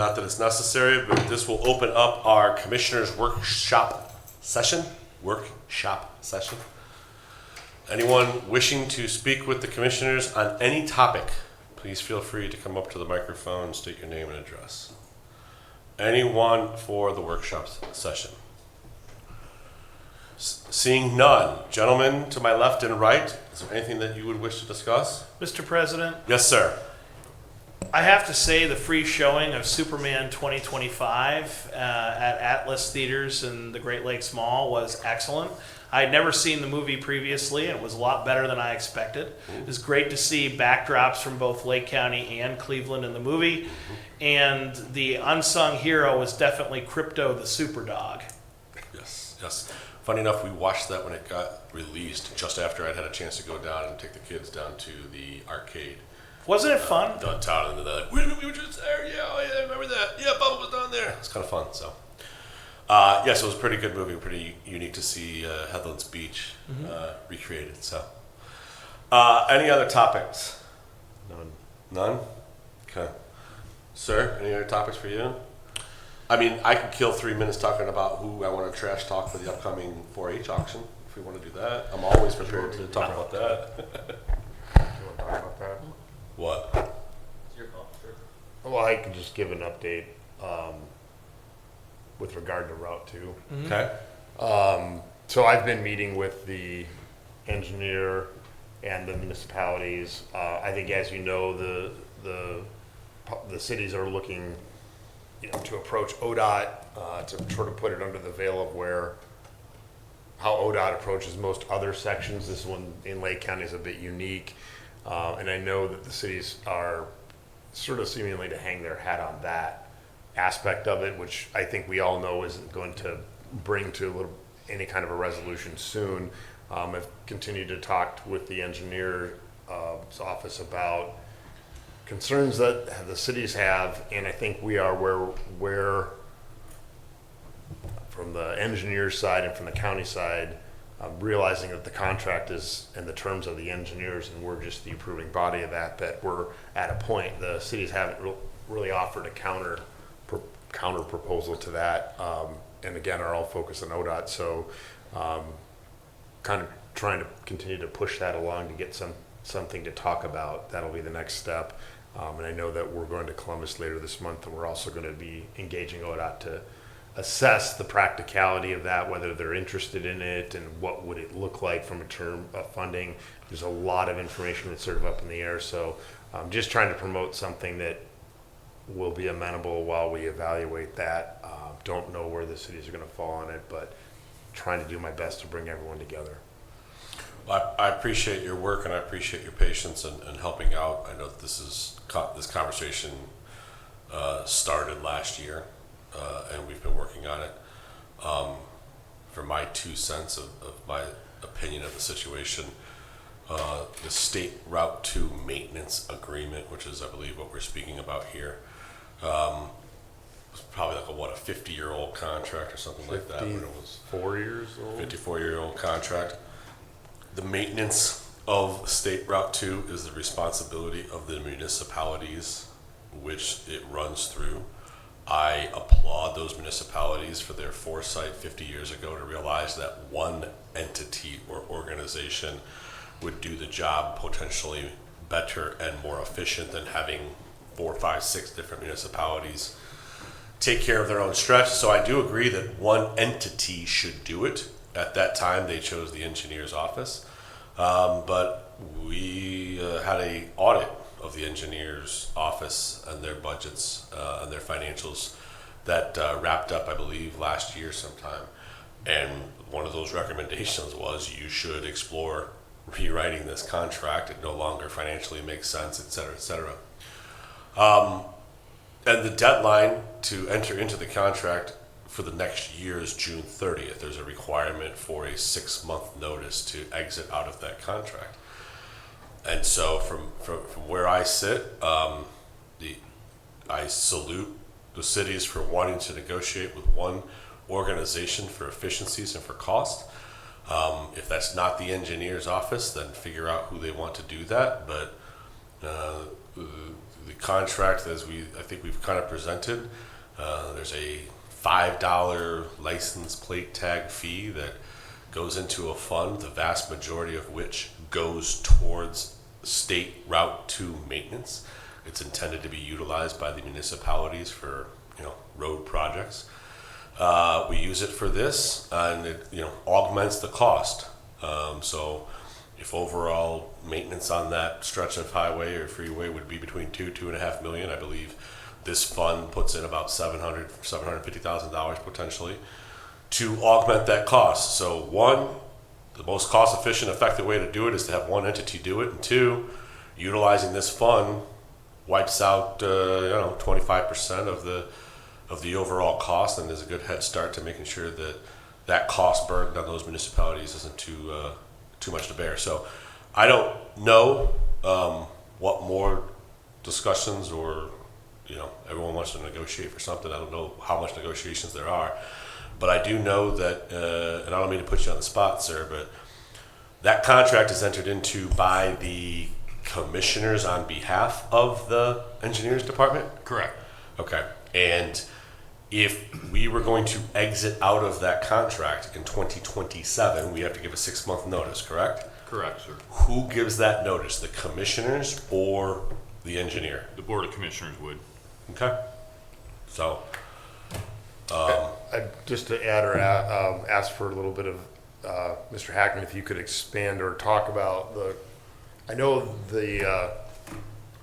Not that it's necessary, but this will open up our commissioners' workshop session. Anyone wishing to speak with the commissioners on any topic, please feel free to come up to the microphone, state your name and address. Anyone for the workshop session? Seeing none. Gentlemen to my left and right, is there anything that you would wish to discuss? Mr. President, Yes, sir. I have to say the free showing of Superman 2025 at Atlas Theaters in the Great Lakes Mall was excellent. I had never seen the movie previously, and it was a lot better than I expected. It was great to see backdrops from both Lake County and Cleveland in the movie, and the unsung hero was definitely Crypto the Super Dog. Yes. Funny enough, we watched that when it got released, just after I'd had a chance to go down and take the kids down to the arcade. Wasn't it fun? Downtown, and they're like, we were just there, yeah, I remember that. Yeah, Bubba was down there. It's kind of fun, so. Yes, it was a pretty good movie, pretty unique to see Headlands Beach recreated, so. Any other topics? None? Okay. Sir, any other topics for you? I mean, I could kill 3 minutes talking about who I want to trash talk for the upcoming 4-H auction, if we want to do that. I'm always prepared to talk about that. Do you want to talk about that? What? It's your call, sure. Well, I can just give an update with regard to Route 2. Okay. So I've been meeting with the engineer and the municipalities. I think, as you know, the cities are looking, to approach ODOT to sort of put it under the veil of how ODOT approaches most other sections. This one in Lake County is a bit unique, and I know that the cities are sort of seemingly to hang their hat on that aspect of it, which I think we all know isn't going to bring to any kind of a resolution soon. I've continued to talk with the engineer's office about concerns that the cities have, and I think we are where from the engineer's side and from the county side, realizing that the contract is and the terms of the engineers, and we're just the approving body of that we're at a point. The cities haven't really offered a counter proposal to that, and again are all focused on ODOT. So kind of trying to continue to push that along to get something to talk about. That'll be the next step. And I know that we're going to Columbus later this month, and we're also going to be engaging ODOT to assess the practicality of that, whether they're interested in it and what would it look like from a term of funding. There's a lot of information that's sort of up in the air. So I'm just trying to promote something that will be amenable while we evaluate that. Don't know where the cities are going to fall on it, but trying to do my best to bring everyone together. Well, I appreciate your work, and I appreciate your patience and helping out. I know that this conversation started last year, and we've been working on it. For my 2 cents of my opinion of the situation, the State Route 2 maintenance agreement, which is, I believe, what we're speaking about here, was probably like a 50-year-old contract or something like that. When it was 4 years old. 54-year-old contract. The maintenance of State Route 2 is the responsibility of the municipalities which it runs through. I applaud those municipalities for their foresight 50 years ago to realize that one entity or organization would do the job potentially better and more efficient than having 4, 5, 6 different municipalities take care of their own stretch. So I do agree that one entity should do it. At that time, they chose the engineer's office, but we had an audit of the engineer's office and their budgets and their financials that wrapped up, I believe, last year sometime. And one of those recommendations was you should explore rewriting this contract. It no longer financially makes sense, et cetera, et cetera. And the deadline to enter into the contract for the next year is June 30th. There's a requirement for a 6-month notice to exit out of that contract. And so from where I sit, I salute the cities for wanting to negotiate with one organization for efficiencies and for cost. If that's not the engineer's office, then figure out who they want to do that. But the contract, I think we've kind of presented, there's a $5 license plate tag fee that goes into a fund, the vast majority of which goes towards state Route 2 maintenance. It's intended to be utilized by the municipalities for, road projects. We use it for this, and it, augments the cost. So if overall maintenance on that stretch of highway or freeway would be between $2.5 million, I believe this fund puts in about $750,000 potentially to augment that cost. So one, the most cost efficient, effective way to do it is to have one entity do it, and two, utilizing this fund wipes out 25% of the overall cost, and is a good head start to making sure that that cost burden on those municipalities isn't too much to bear. So I don't know what more discussions, or everyone wants to negotiate for something. I don't know how much negotiations there are, but I do know that, and I don't mean to put you on the spot, sir, but that contract is entered into by the commissioners on behalf of the engineers department? Correct. Okay. And if we were going to exit out of that contract in 2027, we have to give a 6-month notice, correct? Correct, sir. Who gives that notice, the commissioners or the engineer? The Board of Commissioners would. Okay. So, Just to add or ask for a little bit of, Mr. Hackman, if you could expand or talk about I know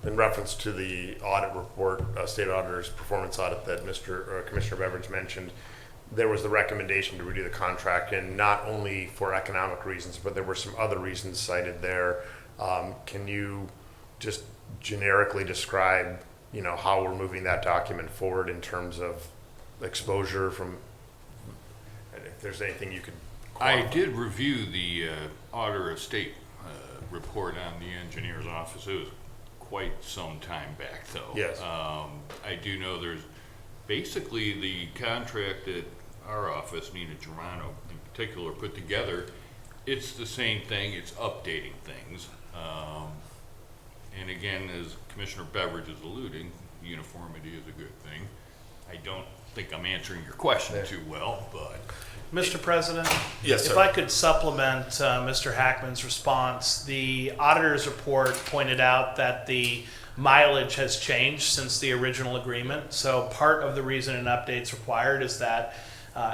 in reference to the audit report, state auditor's performance audit that Commissioner Beveridge mentioned, there was the recommendation to redo the contract, and not only for economic reasons, but there were some other reasons cited there. Can you just generically describe, how we're moving that document forward in terms of exposure from, and if there's anything you could I quantify? did review the Auditor of State report on the engineer's office. It was quite some time back, though. Yes. I do know there's basically the contract that our office, Nina Germano in particular, put together. It's the same thing. It's updating things. And again, as Commissioner Beveridge is alluding, uniformity is a good thing. I don't think I'm answering your question too well, but Mr. President? Yes, If sir. I could supplement Mr. Hackman's response, the auditor's report pointed out that the mileage has changed since the original agreement. So part of the reason an update's required is that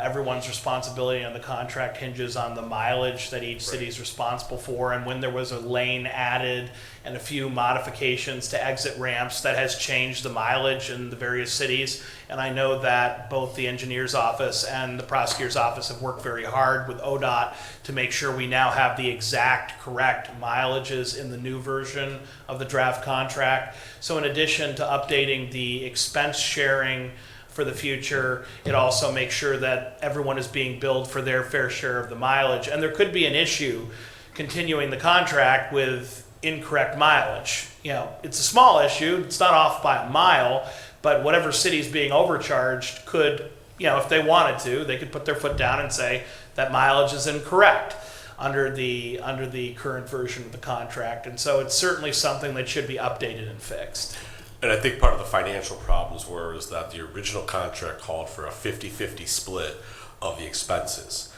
everyone's responsibility on the contract hinges on the mileage that each city is responsible for. And when there was a lane added and a few modifications to exit ramps, that has changed the mileage in the various cities. And I know that both the engineer's office and the prosecutor's office have worked very hard with ODOT to make sure we now have the exact correct mileages in the new version of the draft contract. So in addition to updating the expense sharing for the future, it also makes sure that everyone is being billed for their fair share of the mileage. And there could be an issue continuing the contract with incorrect mileage. It's a small issue, it's not off by a mile, but whatever city's being overcharged could, if they wanted to, they could put their foot down and say that mileage is incorrect under the current version of the contract. And so it's certainly something that should be updated and fixed. And I think part of the financial problems is that the original contract called for a 50-50 split of the expenses.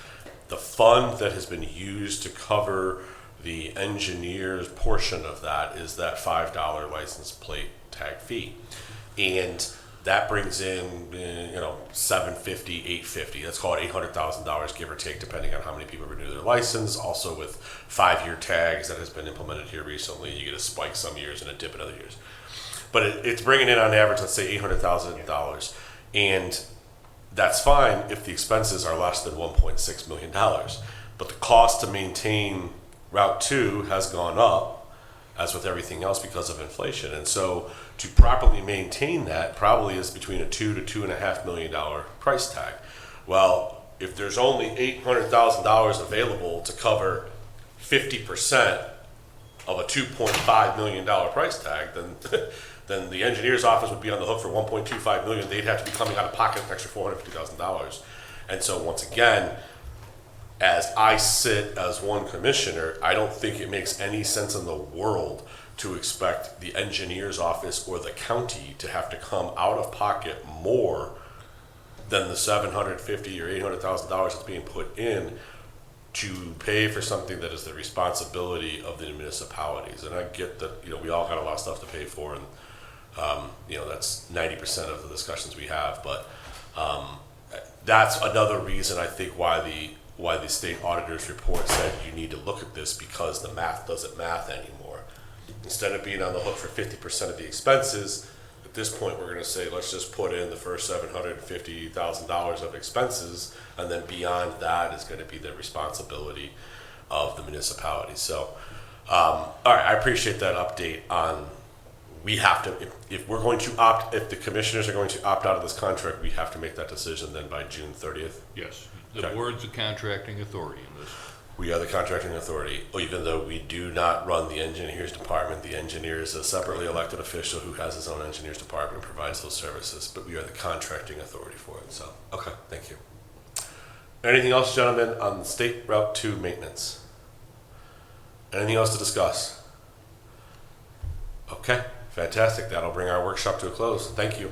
The fund that has been used to cover the engineer's portion of that is that $5 license plate tag fee. And that brings in, $750,000, $850,000. Let's call it $800,000, give or take, depending on how many people renew their license. Also with 5-year tags that has been implemented here recently, you get a spike some years and a dip in other years. But it's bringing in on average, let's say $800,000. And that's fine if the expenses are less than $1.6 million. But the cost to maintain Route 2 has gone up, as with everything else, because of inflation. And so to properly maintain that probably is between a $2 to $2.5 million price tag. Well, if there's only $800,000 available to cover 50% of a $2.5 million price tag, then the engineer's office would be on the hook for $1.25 million. They'd have to be coming out of pocket an extra $450,000. And so once again, as I sit as one commissioner, I don't think it makes any sense in the world to expect the engineer's office or the county to have to come out of pocket more than the $750,000 or $800,000 that's being put in to pay for something that is the responsibility of the municipalities. And I get that, we all got a lot of stuff to pay for, and that's 90% of the discussions we have. But that's another reason I think why the state auditor's report said you need to look at this, because the math doesn't math anymore. Instead of being on the hook for 50% of the expenses, at this point we're going to say let's just put in the first $750,000 of expenses, and then beyond that is going to be the responsibility of the municipality. So, all right, I appreciate that update on. We have to, if we're going to if the commissioners are going to opt out of this contract, we have to make that decision then by June 30th. Yes, the Okay. board's the contracting authority in this. We are the contracting authority, even though we do not run the engineers department. The engineer is a separately elected official who has his own engineers department and provides those services, but we are the contracting authority for it. So, okay, thank you. Anything else, gentlemen, on State Route 2 maintenance? Anything else to discuss? Okay, fantastic. That'll bring our workshop to a close. Thank you.